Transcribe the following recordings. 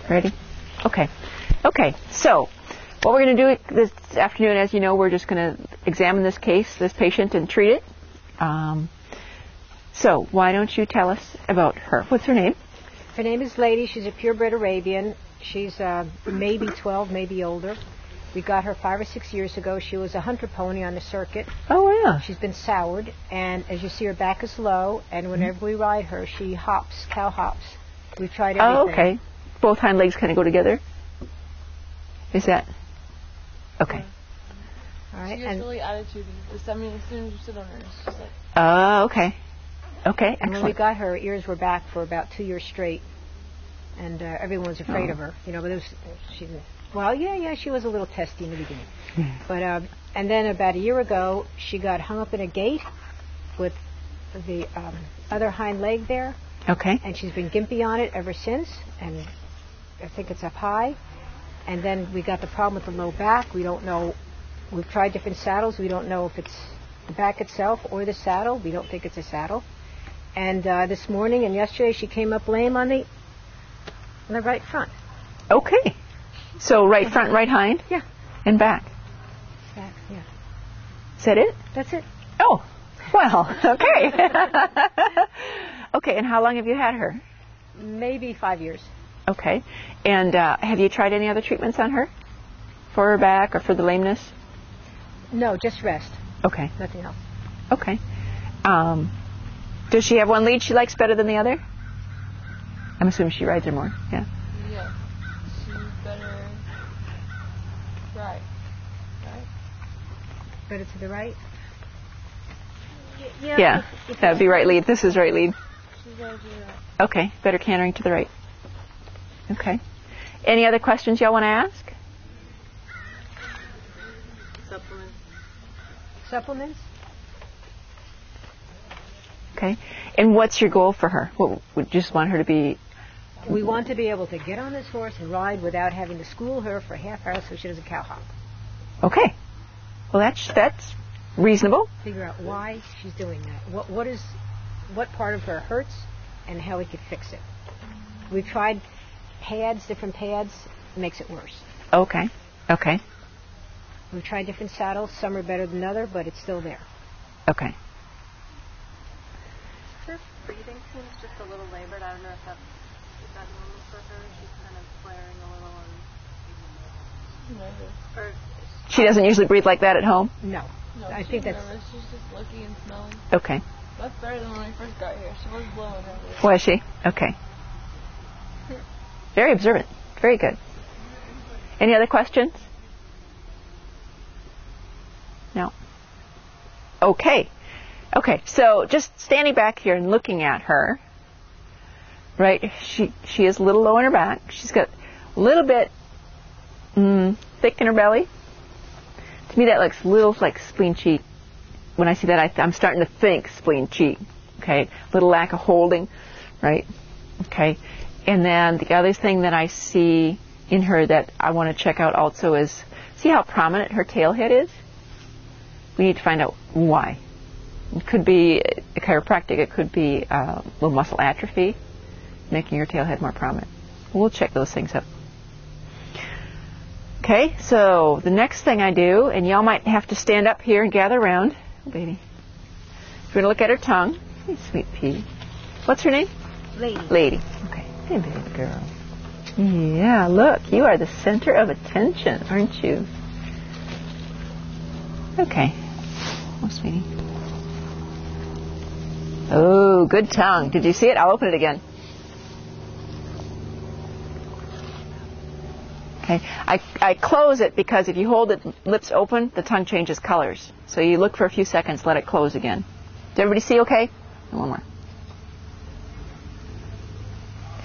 Ready? Okay. Okay, so what we're going to do this afternoon, as you know, we're just going to examine this case, this patient, and treat it. So why don't you tell us about her? What's her name? Her name is Lady. She's a purebred Arabian. She's maybe 12, maybe older. We got her 5 or 6 years ago. She was a hunter pony on the circuit. Oh, yeah. She's been soured, and as you see, her back is low, and whenever we ride her, she hops, cow hops. We've tried everything. Oh, okay. Both hind legs kind of go together? Is that? Okay. All right. She gets really attitudey. As soon as you sit on her, it's just like... Oh, okay. Okay, And excellent. when we got her, her ears were back for about 2 years straight, and everyone was afraid of her. You know, but it was, she was a little testy in the beginning. But and then about a year ago, she got hung up in a gate with the other hind leg there. Okay. And she's been gimpy on it ever since, and I think it's up high. And then we got the problem with the low back. We don't know. We've tried different saddles. We don't know if it's the back itself or the saddle. We don't think it's a saddle. And this morning and yesterday, she came up lame on the right front. Okay. So right front, right hind? Yeah. And back? Back, yeah. Is that it? That's it. Oh, well, okay. Okay, and how long have you had her? Maybe 5 years. Okay. And have you tried any other treatments on her? For her back or for the lameness? No, just rest. Okay. Nothing else. Okay. Does she have one lead she likes better than the other? I'm assuming she rides her more. Yeah. Yeah. She better ride. Right? Better to the right? Yeah. That would be right lead. This is right lead. She's better to the right. Okay. Better cantering to the right. Okay. Any other questions y'all want to ask? Supplements? Okay. And what's your goal for her? What, would you just want her to be? We want to be able to get on this horse and ride without having to school her for a half hour so she doesn't cow hop. Okay. Well, that's reasonable. Figure out why she's doing that. What part of her hurts and how we could fix it. We've tried pads, different pads. It makes it worse. Okay. Okay. We've tried different saddles. Some are better than others, but it's still there. Okay. Her breathing seems just a little labored. I don't know if is that normal for her. She's kind of flaring a little or She doesn't usually breathe like that at home? No. No, I think that's... nervous. She's just looking and smelling. Okay. That's better than when we first got here. She was blowing earlier. Was she? Okay. Very observant. Very good. Any other questions? No. Okay. Okay, so just standing back here and looking at her, right, she is a little low in her back. She's got a little bit thick in her belly. To me, that looks a little like spleen cheek. When I see that, I'm starting to think spleen cheek. Okay, little lack of holding, right? Okay, and then the other thing that I see in her that I want to check out also is, see how prominent her tail head is? We need to find out why. It could be a chiropractic. It could be a little muscle atrophy, making your tail head more prominent. We'll check those things up. Okay, so the next thing I do, and y'all might have to stand up here and gather around. Oh, baby. We're going to look at her tongue. Hey, sweet pea. What's her name? Lady. Lady. Okay. Hey, baby girl. Yeah, look, you are the center of attention, aren't you? Okay. Oh, sweetie. Oh, good tongue. Did you see it? I'll open it again. Okay. I close it because if you hold it lips open, the tongue changes colors. So you look for a few seconds, let it close again. Did everybody see okay? And one more.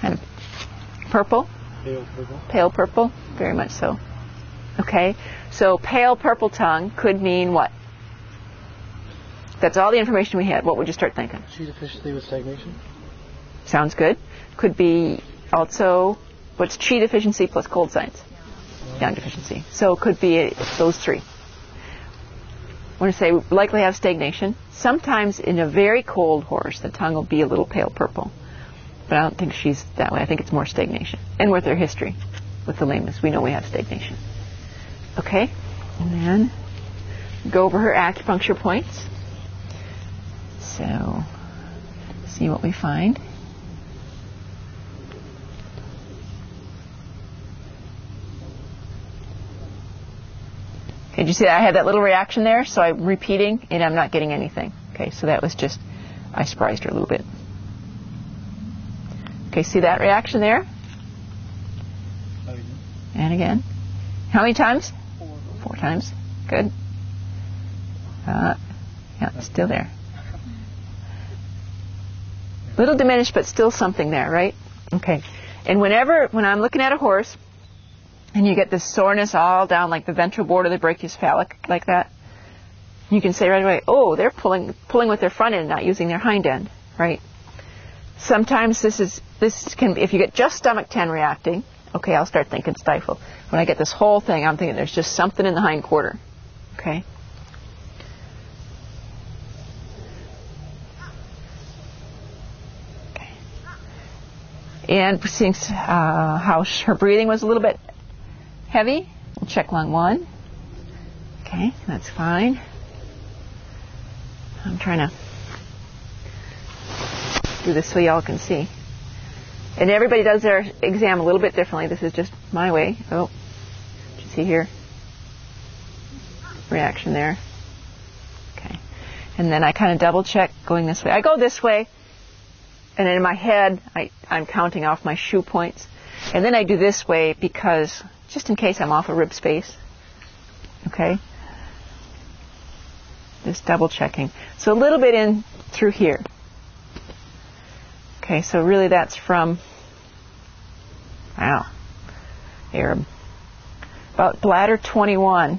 Kind of purple? Pale purple. Pale purple? Very much so. Okay. So pale purple tongue could mean what? That's all the information we had. What would you start thinking? Chi deficiency with stagnation. Sounds good. Could be also, what's chi deficiency plus cold signs? Yang deficiency. So it could be those three. I want to say likely have stagnation. Sometimes in a very cold horse, the tongue will be a little pale purple. but I don't think she's that way. I think it's more stagnation. And with her history, with the lameness, we know we have stagnation. Okay, and then go over her acupuncture points. So, see what we find. Okay, did you see that? I had that little reaction there, so I'm repeating, and I'm not getting anything. Okay, so that was just, I surprised her a little bit. Okay, see that reaction there? And again. How many times? 4 times. Good. Yeah, still there. Little diminished, but still something there, right? Okay. And when I'm looking at a horse, and you get this soreness all down like the ventral border of the brachiosphalic, like that, you can say right away, oh, they're pulling with their front end, not using their hind end, right? Sometimes this can be, if you get just stomach 10 reacting, okay, I'll start thinking stifle. When I get this whole thing, I'm thinking there's just something in the hind quarter, okay? And seeing how her breathing was a little bit heavy. We'll check lung 1. Okay, that's fine. I'm trying to do this so y'all can see. And everybody does their exam a little bit differently. This is just my way. Oh, did you see here? Reaction there. Okay. And then I kind of double check going this way. I go this way, and then in my head, I'm counting off my shoe points. And then I do this way because, just in case I'm off a rib space. Okay? Just double checking. So a little bit in through here. Okay, so really that's from, wow, Arab. About bladder 21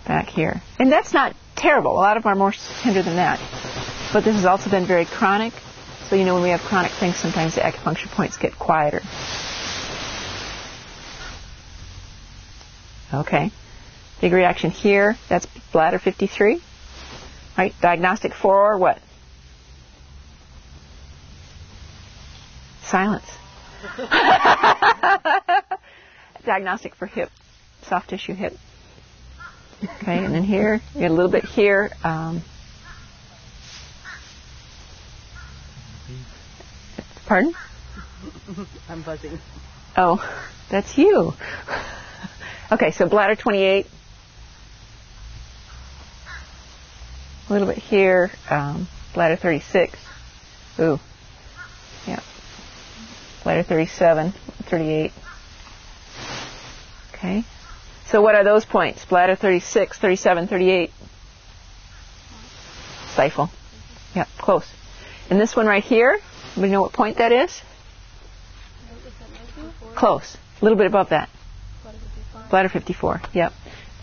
back here. And that's not terrible. A lot of them are more tender than that. But this has also been very chronic. So, you know, when we have chronic things, sometimes the acupuncture points get quieter. Okay. Big reaction here. That's bladder 53. Right. Diagnostic for what? Silence. Diagnostic for hip. Soft tissue hip. Okay. And then here, you get a little bit here. Pardon? I'm buzzing. Oh, that's you. Okay, so bladder 28. A little bit here. Bladder 36. Ooh. Yeah. Bladder 37, 38. Okay. So what are those points? Bladder 36, 37, 38. Stifle. Yeah, close. And this one right here, anybody know what point that is? Close. A little bit above that. Bladder 54. Yep.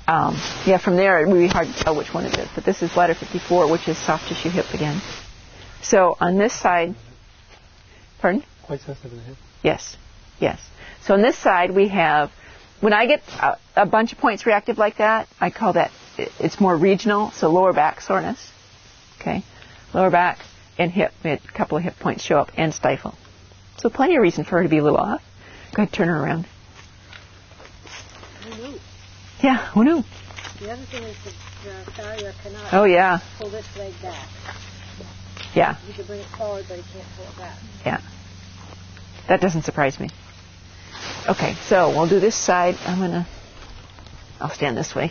Yeah, from there it would be hard to tell which one it is. But this is bladder 54, which is soft tissue hip again. So on this side, pardon? Quite sensitive in the hip. Yes. Yes. So on this side we have, when I get a bunch of points reactive like that, I call that, it's more regional, so lower back soreness. Okay. Lower back and hip. We had a couple of hip points show up and stifle. So plenty of reason for her to be a little off. Go ahead, turn her around. Who knew? Yeah, who knew? The other thing is the farrier cannot pull this leg back. Yeah. You can bring it forward, but you can't pull it back. Yeah. That doesn't surprise me. Okay, so we'll do this side. I'll stand this way.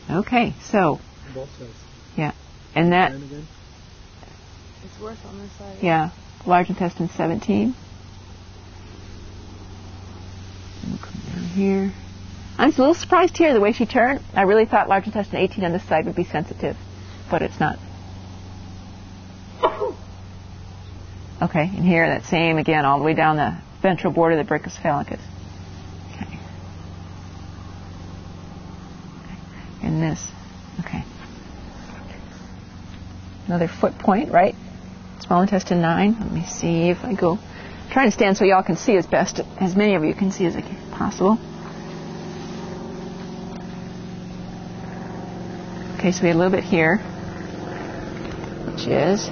Okay, so. Both sides. Yeah. And that. And again. It's worse on this side. Yeah. Large intestine 17. We'll come down here. I'm a little surprised here the way she turned. I really thought large intestine 18 on this side would be sensitive, but it's not. Okay, and here that same again all the way down the ventral border of the brachiosphalic. Okay. And this. Okay. Another foot point, right? Small intestine 9. Let me see if I go. I'm trying to stand so y'all can see as best, as many of you can see as possible. Okay, so we had a little bit here, which is